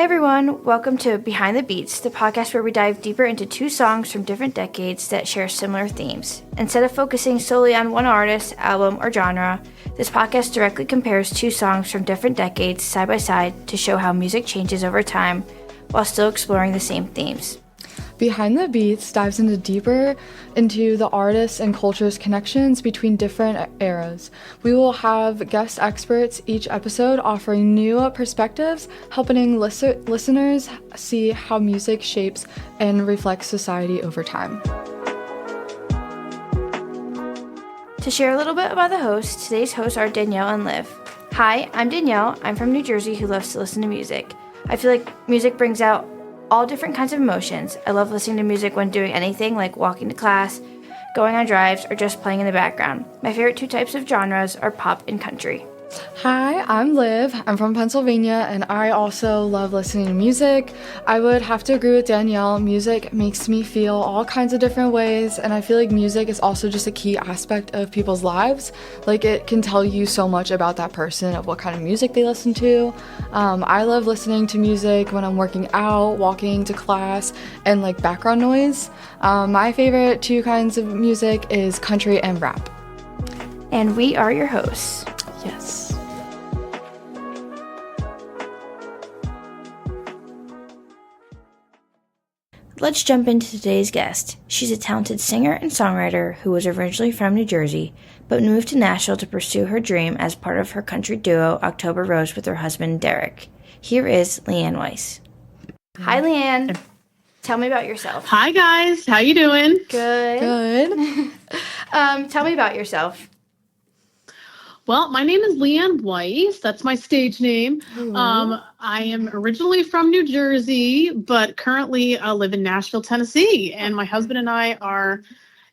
everyone, welcome to Behind the Beats, the podcast where we dive deeper into two songs from different decades that share similar themes. Instead of focusing solely on one artist, album, or genre, this podcast directly compares two songs from different decades side by side to show how music changes over time while still exploring the same themes. Behind the Beats dives deeper into the artists and culture's connections between different eras. We will have guest experts each episode offering new perspectives, helping listeners see how music shapes and reflects society over time. To share a little bit about the hosts, today's hosts are Danielle and Liv. Hi, I'm Danielle. I'm from New Jersey who loves to listen to music. I feel like music brings out all different kinds of emotions. I love listening to music when doing anything like walking to class, going on drives, or just playing in the background. My favorite two types of genres are pop and country. Hi, I'm Liv. I'm from Pennsylvania, and I also love listening to music. I would have to agree with Danielle. Music makes me feel all kinds of different ways, and I feel like music is also just a key aspect of people's lives. Like, it can tell you so much about that person, of what kind of music they listen to. I love listening to music when I'm working out, walking to class, and like background noise. My favorite two kinds of music is country and rap. And we are your hosts. Yes. Let's jump into today's guest. She's a talented singer and songwriter who was originally from New Jersey, but moved to Nashville to pursue her dream as part of her country duo October Rose with her husband Derek. Here is Leanne Weiss. Hi, Leanne. Tell me about yourself. Hi, guys. How you doing? Good. Tell me about yourself. Well, my name is Leanne Weiss. That's my stage name. I am originally from New Jersey, but currently live in Nashville, Tennessee. And my husband and I are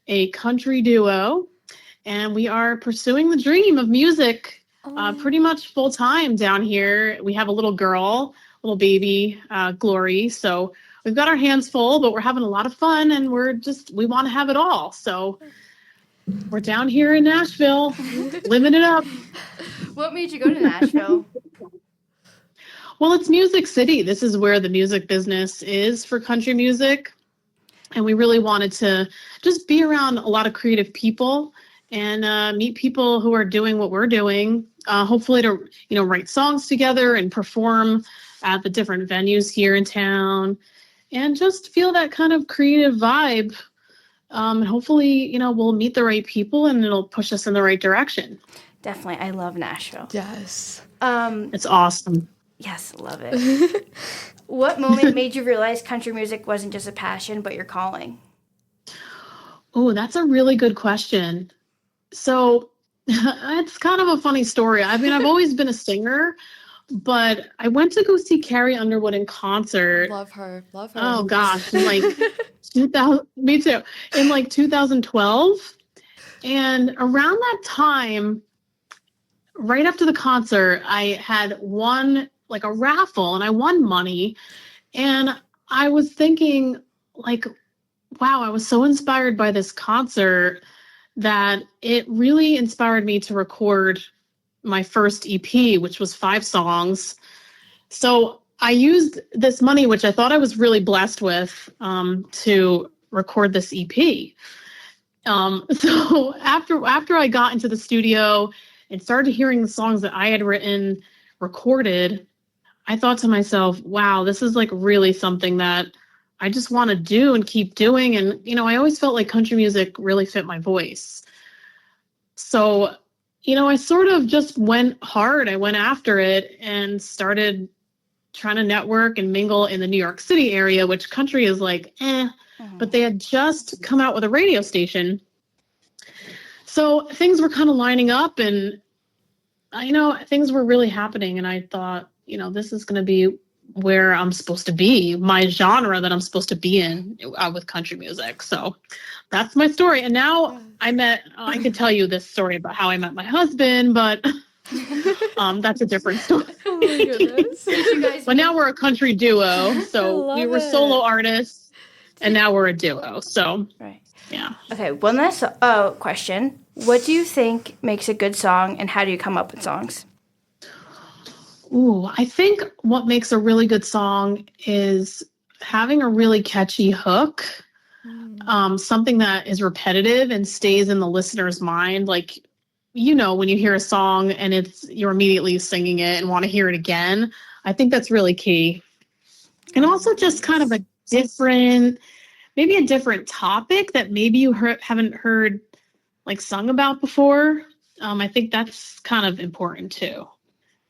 a country duo, and we are pursuing the dream of music pretty much full time down here. We have a little girl, little baby, Glory. So we've got our hands full, but we're having a lot of fun, and we want to have it all. So we're down here in Nashville, living it up. What made you go to Nashville? Well, it's Music City. This is where the music business is for country music. And we really wanted to just be around a lot of creative people and meet people who are doing what we're doing, hopefully to, write songs together and perform at the different venues here in town and just feel that kind of creative vibe. And hopefully, we'll meet the right people and it'll push us in the right direction. Definitely. I love Nashville. Yes. It's awesome. Yes, love it. What moment made you realize country music wasn't just a passion, but your calling? Oh, that's a really good question. So it's kind of a funny story. I mean, I've always been a singer, but I went to go see Carrie Underwood in concert. Love her. Oh, gosh. In 2000, me too. In 2012. And around that time, right after the concert, I had won a raffle and I won money. And I was thinking wow, I was so inspired by this concert that it really inspired me to record my first EP, which was 5 songs. So I used this money, which I thought I was really blessed with, to record this EP. So after I got into the studio and started hearing the songs that I had written, recorded, I thought to myself, wow, this is really something that I just want to do and keep doing. And, I always felt like country music really fit my voice. So, I sort of just went hard. I went after it and started trying to network and mingle in the New York City area, which country is but they had just come out with a radio station. So things were kind of lining up and, things were really happening. And I thought, this is going to be where I'm supposed to be, my genre that I'm supposed to be in with country music. So that's my story. And now I could tell you this story about how I met my husband, but that's a different story. Oh my goodness. But now we're a country duo. So we were solo artists and now we're a duo. So, right. Yeah. Okay. One last question. What do you think makes a good song and how do you come up with songs? Ooh, I think what makes a really good song is having a really catchy hook, something that is repetitive and stays in the listener's mind. Like, when you hear a song and you're immediately singing it and want to hear it again. I think that's really key. And also just kind of maybe a different topic that maybe you haven't heard like sung about before. I think that's kind of important too.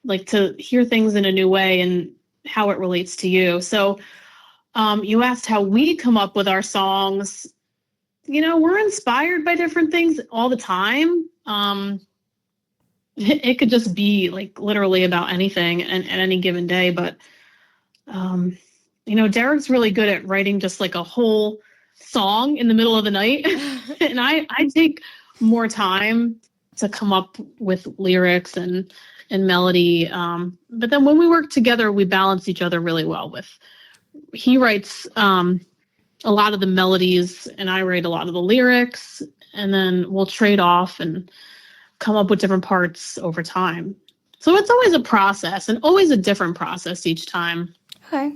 Like to hear things in a new way and how it relates to you. So you asked how we come up with our songs. We're inspired by different things all the time. It could just be like literally about anything and at any given day. But, Derek's really good at writing just like a whole song in the middle of the night. And I take more time to come up with lyrics and melody. But then when we work together, we balance each other really well. He writes a lot of the melodies and I write a lot of the lyrics, and then we'll trade off and come up with different parts over time. So it's always a process and always a different process each time. Okay.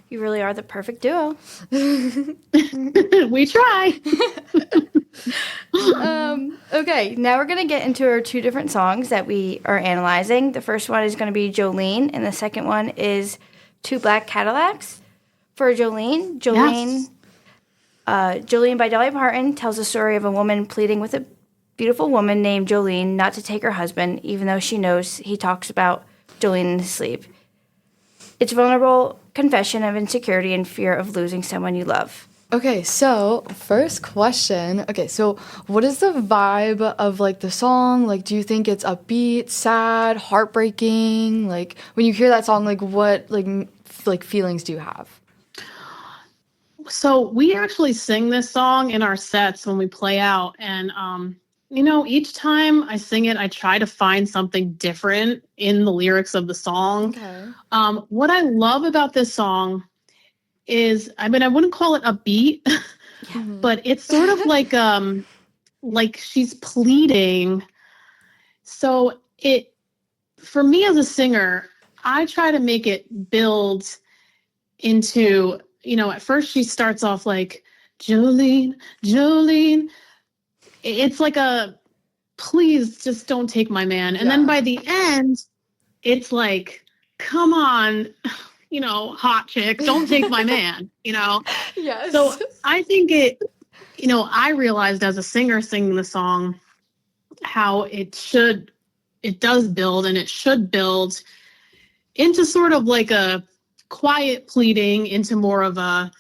You really are the perfect duo. We try. Okay, now we're going to get into our two different songs that we are analyzing. The first one is going to be Jolene, and the second one is Two Black Cadillacs. For Jolene, Yes. Jolene by Dolly Parton tells the story of a woman pleading with a beautiful woman named Jolene not to take her husband, even though she knows he talks about Jolene in his sleep. It's a vulnerable confession of insecurity and fear of losing someone you love. Okay, so first question. Okay, so what is the vibe of like the song? Like, do you think it's upbeat, sad, heartbreaking? Like, when you hear that song, like what like feelings do you have? So we actually sing this song in our sets when we play out. And, each time I sing it, I try to find something different in the lyrics of the song. Okay. What I love about this song is, I wouldn't call it upbeat, but it's sort of like she's pleading. So for me as a singer, I try to make it build into, at first she starts off like, Jolene, Jolene. It's like a, please just don't take my man. And then by the end, it's like, come on, hot chick, don't take my man, Yes. So I think I realized as a singer singing the song, how it does build, and it should build into sort of like a quiet pleading into more of a,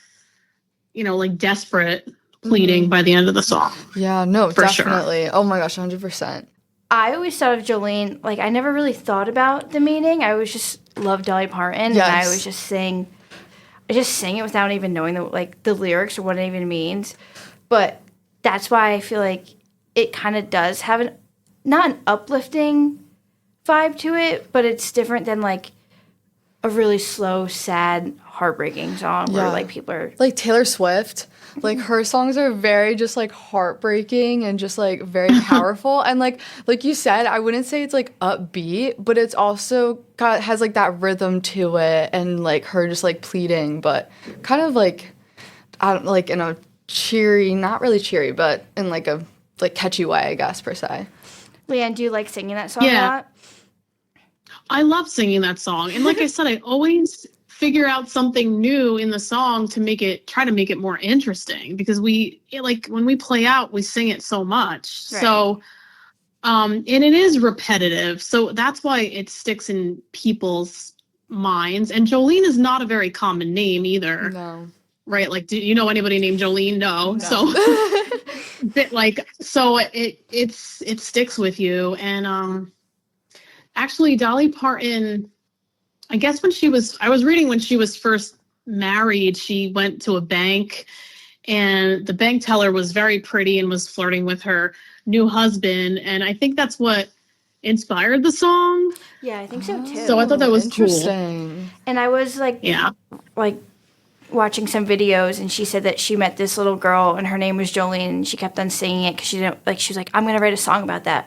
like desperate pleading by the end of the song. Yeah, no, For definitely. sure. Oh my gosh, 100%. I always thought of Jolene, like I never really thought about the meaning. I always just loved Dolly Parton, Yes. and I always just sing it without even knowing the lyrics or what it even means. But that's why I feel like it kind of does have not an uplifting vibe to it, but it's different than like a really slow, sad, heartbreaking song where like people are like Taylor Swift. Like her songs are very just like heartbreaking and just like very powerful. And like you said, I wouldn't say it's like upbeat, but it's also has like that rhythm to it, and like her just like pleading, but kind of like I don't like in a cheery, not really cheery, but in like a like catchy way, I guess, per se. Leanne, do you like singing that song a lot? I love singing that song. And like I said, I always figure out something new in the song to try to make it more interesting, because when we play out, we sing it so much. Right. So, and it is repetitive. So that's why it sticks in people's minds. And Jolene is not a very common name either. No. Right? Like, do you know anybody named Jolene? No. So, it sticks with you. And, actually, Dolly Parton, I guess I was reading when she was first married, she went to a bank, and the bank teller was very pretty and was flirting with her new husband. And I think that's what inspired the song. Yeah, I think so too. So I thought that was interesting. Cool. And I was like watching some videos, and she said that she met this little girl and her name was Jolene, and she kept on singing it because she didn't she was like, I'm going to write a song about that.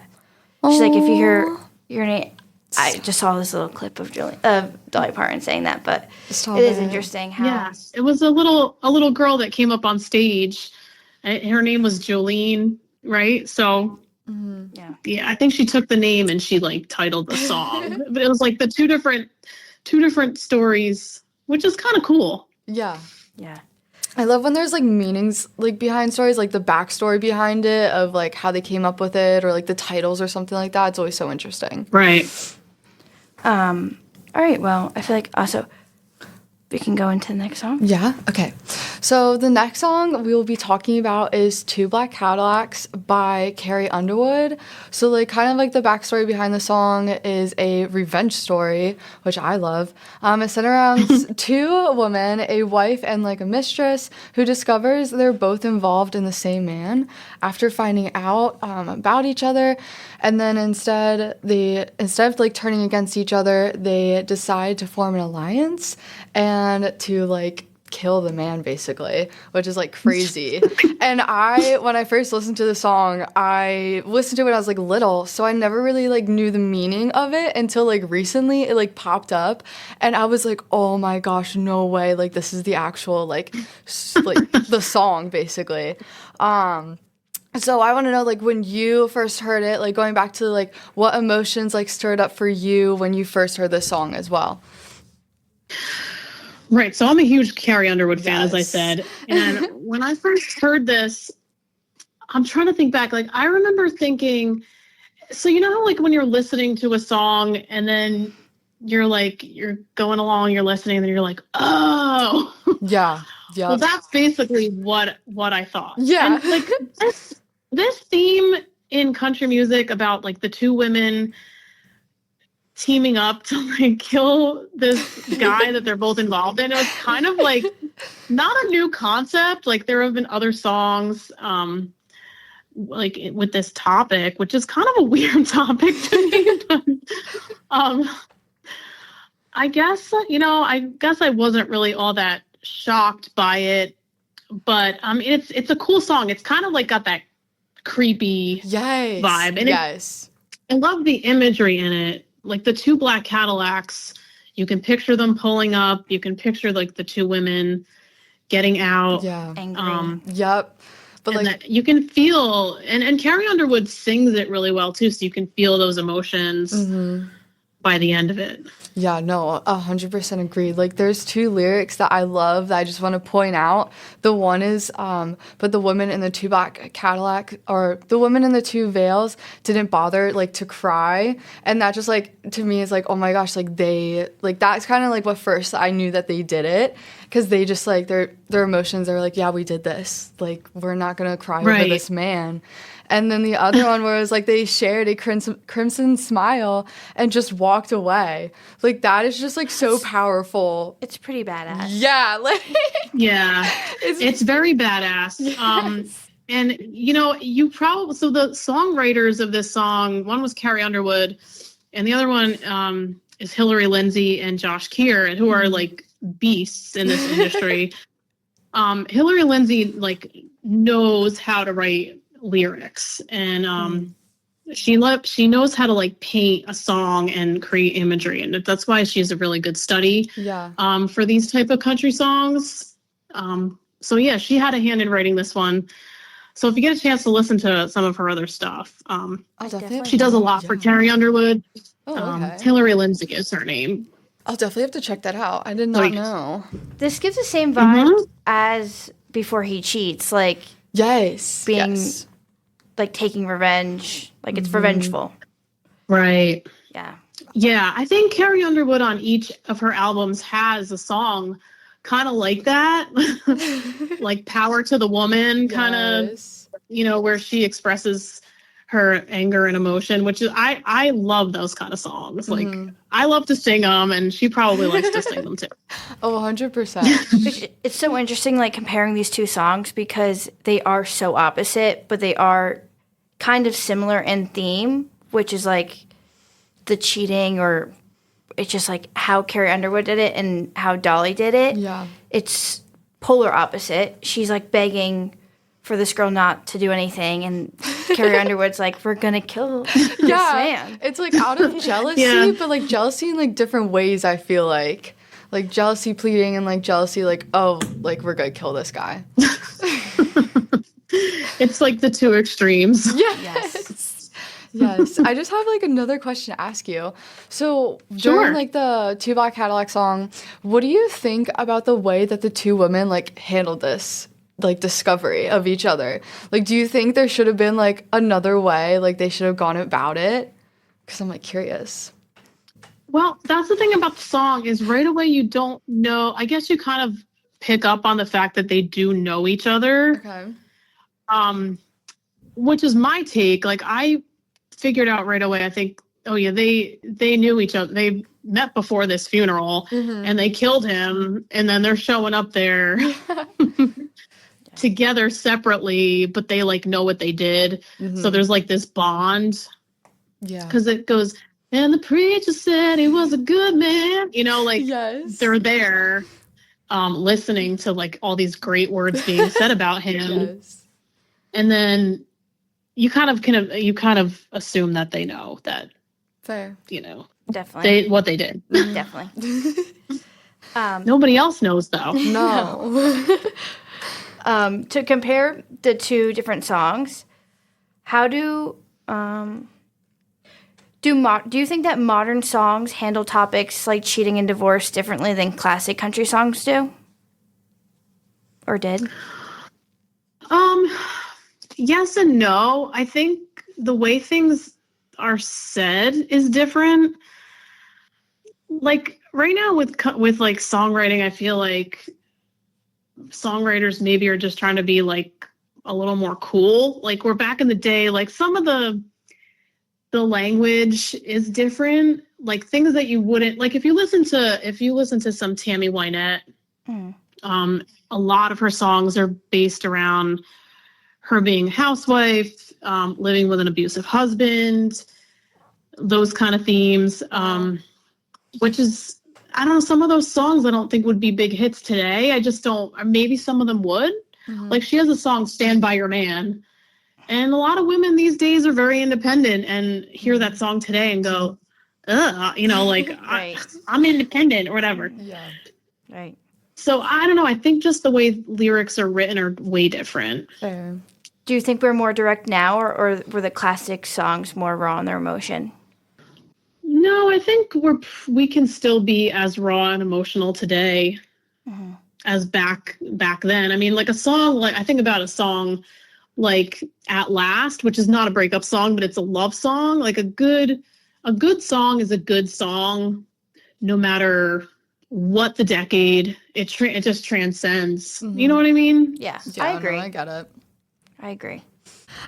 She's like, if you hear your name, I just saw this little clip of Dolly Parton saying that, but Stop it is it. interesting how. Yeah, it was a little girl that came up on stage, and her name was Jolene, right? So yeah, I think she took the name and she like titled the song, but it was like the two different stories, which is kind of cool. Yeah. Yeah. I love when there's like meanings like behind stories, like the backstory behind it of like how they came up with it or like the titles or something like that. It's always so interesting. Right. All right. Well, I feel like also we can go into the next song. Yeah. Okay. So the next song we will be talking about is Two Black Cadillacs by Carrie Underwood. So like kind of like the backstory behind the song is a revenge story, which I love. It's centered around two women, a wife and like a mistress, who discovers they're both involved in the same man after finding out about each other. And then instead of like turning against each other, they decide to form an alliance and to like kill the man basically, which is like crazy. And when I first listened to the song, I listened to it when I was like little, so I never really like knew the meaning of it until like recently it like popped up and I was like, oh my gosh, no way, like this is the actual like the song basically. So I want to know, like, when you first heard it, like, going back to, like, what emotions, like, stirred up for you when you first heard this song as well? Right. So I'm a huge Carrie Underwood fan, Yes. as I said. And when I first heard this, I'm trying to think back. Like, I remember thinking, so you know how, like, when you're listening to a song and then you're going along, you're listening, and then you're like, oh. Yeah. Yeah. Well, that's basically what I thought. Yeah. And, like, this theme in country music about like the two women teaming up to like kill this guy that they're both involved in, it was kind of like not a new concept. Like there have been other songs like with this topic, which is kind of a weird topic to me. But, I guess I wasn't really all that shocked by it, but it's a cool song. It's kind of like got that creepy vibe. And I love the imagery in it. Like the two black Cadillacs, you can picture them pulling up. You can picture like the two women getting out. Yeah. Angry. Yep. But like you can feel, and Carrie Underwood sings it really well too, so you can feel those emotions by the end of it. Yeah, no, 100% agreed. Like, there's two lyrics that I love that I just want to point out. The one is, but the women in the two black Cadillac, or the women in the two veils didn't bother, like, to cry. And that just, like, to me is like, oh my gosh, like, that's kind of, like, what first I knew that they did it. Because they just, like, their emotions are like, yeah, we did this. Like, we're not going to cry over this man. And then the other one where it was like they shared a crimson smile and just walked away. Like that is just like so powerful. It's pretty badass. Yeah. Like yeah. It's very badass. Yes. And so the songwriters of this song, one was Carrie Underwood and the other one is Hillary Lindsay and Josh Keir, who are like beasts in this industry. Hillary Lindsay like knows how to write lyrics and she knows how to like paint a song and create imagery, and that's why she's a really good study for these type of country songs. So yeah, she had a hand in writing this one. So if you get a chance to listen to some of her other stuff, she does a lot for Carrie Underwood. Hillary Lindsay is her name. I'll definitely have to check that out. I did not know. This gives the same vibe as Before He Cheats, like being like taking revenge, like it's revengeful. Right. Yeah. Yeah, I think Carrie Underwood on each of her albums has a song kind of like that, like Power to the Woman, kind of, where she expresses her anger and emotion, which is, I love those kind of songs. Like, I love to sing them, and she probably likes to sing them too. Oh, 100%. It's so interesting, like, comparing these two songs because they are so opposite, but they are kind of similar in theme, which is, like, the cheating, or it's just, like, how Carrie Underwood did it and how Dolly did it. Yeah. It's polar opposite. She's, like, begging for this girl not to do anything, and Carrie Underwood's like, we're gonna kill this man. It's like out of jealousy, but like jealousy in like different ways. I feel like jealousy pleading and like jealousy like, oh, like we're gonna kill this guy. It's like the two extremes. Yes. I just have like another question to ask you. So during like the Two Black Cadillac song, what do you think about the way that the two women like handled this like discovery of each other? Like, do you think there should have been like another way, like they should have gone about it? Because I'm like curious. Well, that's the thing about the song is right away you don't know. I guess you kind of pick up on the fact that they do know each other. Okay. Which is my take. Like I figured out right away, I think, oh yeah, they knew each other. They met before this funeral and they killed him, and then they're showing up there together separately, but they like know what they did. So there's like this bond. Yeah. Because it goes, and the preacher said he was a good man. You know, like they're there listening to like all these great words being said about him. And then you kind of assume that they know that. Fair. You know. Definitely. What they did. Definitely. Nobody else knows though. No. To compare the two different songs, how do you think that modern songs handle topics like cheating and divorce differently than classic country songs do? Or did? Yes and no. I think the way things are said is different. Like right now with like songwriting, I feel like songwriters maybe are just trying to be like a little more cool. Like we're back in the day, like some of the language is different. Like things that you wouldn't like if you listen to some Tammy Wynette, a lot of her songs are based around her being a housewife, living with an abusive husband, those kind of themes, which is, I don't know, some of those songs I don't think would be big hits today. I just don't, or maybe some of them would. Like she has a song, Stand By Your Man. And a lot of women these days are very independent and hear that song today and go, you know, like, I'm independent or whatever. Yeah. Right. So I don't know. I think just the way lyrics are written are way different. Fair. Do you think we're more direct now, or were the classic songs more raw in their emotion? No, I think we can still be as raw and emotional today as back then. I mean, like a song, like I think about a song like At Last, which is not a breakup song, but it's a love song. Like a good song is a good song, no matter what the decade. It just transcends. You know what I mean? Yeah, Yeah, I agree. No, I get it. I agree.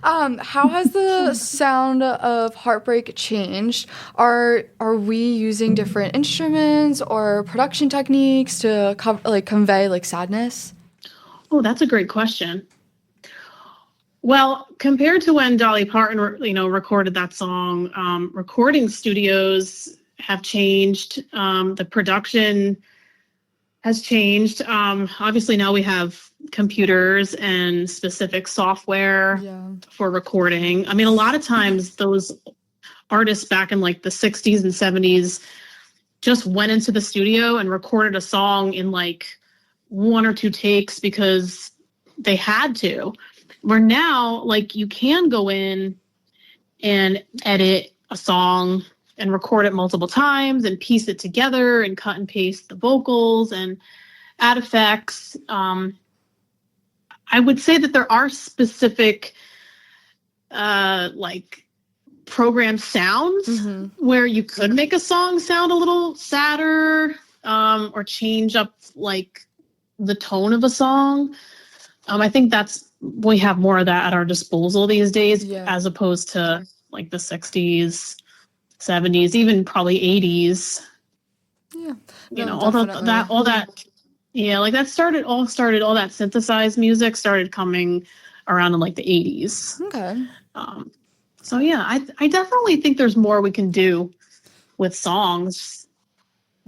How has the sound of Heartbreak changed? Are we using different instruments or production techniques to convey like sadness? Oh, that's a great question. Well, compared to when Dolly Parton, recorded that song, recording studios have changed. The production has changed. Obviously, now we have computers and specific software for recording. I mean, a lot of times those artists back in like the 60s and 70s just went into the studio and recorded a song in like 1 or 2 takes because they had to. Where now, like, you can go in and edit a song and record it multiple times and piece it together and cut and paste the vocals and add effects. I would say that there are specific, like, program sounds where you could make a song sound a little sadder, or change up, like, the tone of a song. I think we have more of that at our disposal these days, as opposed to like the 60s, 70s, even probably 80s. Yeah. All that. Yeah, like that all that synthesized music started coming around in like the 80s. Okay. So yeah, I definitely think there's more we can do with songs.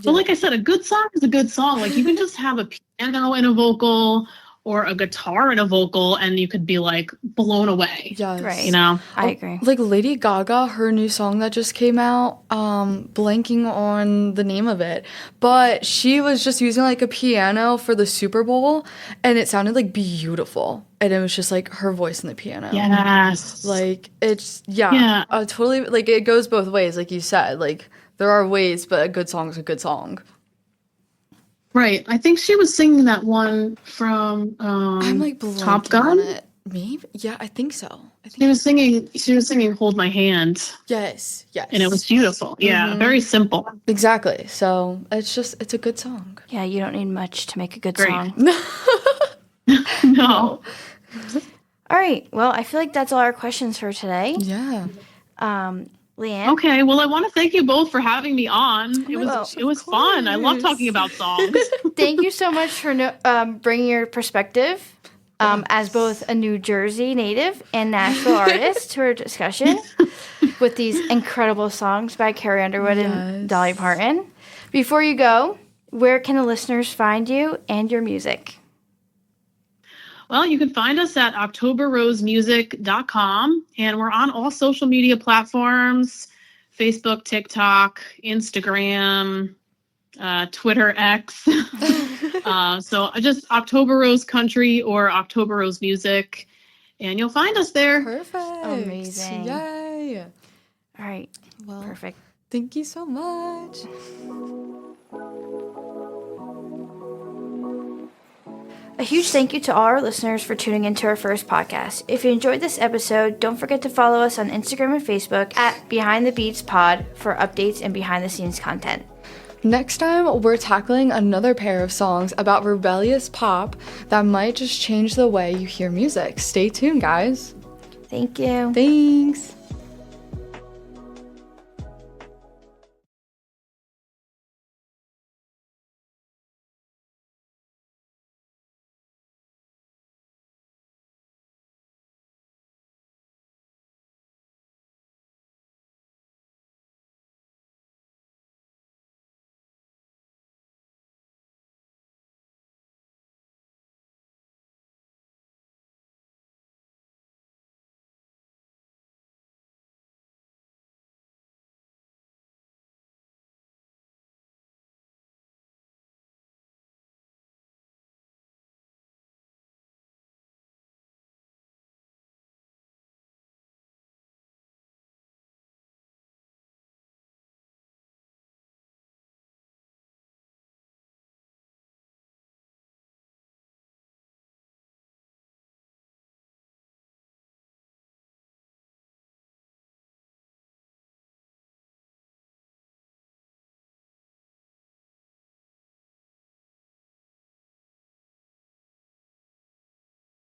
But like I said, a good song is a good song. Like you can just have a piano and a vocal, or a guitar and a vocal, and you could be like blown away. Yes. Right. You know? I agree. Like Lady Gaga, her new song that just came out, blanking on the name of it, but she was just using like a piano for the Super Bowl, and it sounded like beautiful. And it was just like her voice in the piano. Yes. Like it's totally, like it goes both ways, like you said. Like there are ways, but a good song is a good song. Right. I think she was singing that one from I'm like Top blanking Gun. on it. Maybe, yeah, I think so. She was singing Hold My Hand. Yes. And it was beautiful. Yeah, very simple. Exactly. So it's a good song. Yeah, you don't need much to make a good Great. song. No. All right. Well, I feel like that's all our questions for today. Yeah. Leanne. Okay, well, I want to thank you both for having me on. It gosh, was fun. I love talking about songs. Thank you so much for bringing your perspective as both a New Jersey native and Nashville artist to our discussion with these incredible songs by Carrie Underwood and Dolly Parton. Before you go, where can the listeners find you and your music? Well, you can find us at octoberrosemusic.com, and we're on all social media platforms, Facebook, TikTok, Instagram, Twitter X. So just October Rose Country or October Rose Music, and you'll find us there. Perfect. Amazing. Yay. All right. Well, Perfect. thank you so much. A huge thank you to all our listeners for tuning into our first podcast. If you enjoyed this episode, don't forget to follow us on Instagram and Facebook at Behind the Beats Pod for updates and behind the scenes content. Next time, we're tackling another pair of songs about rebellious pop that might just change the way you hear music. Stay tuned, guys. Thank you. Thanks.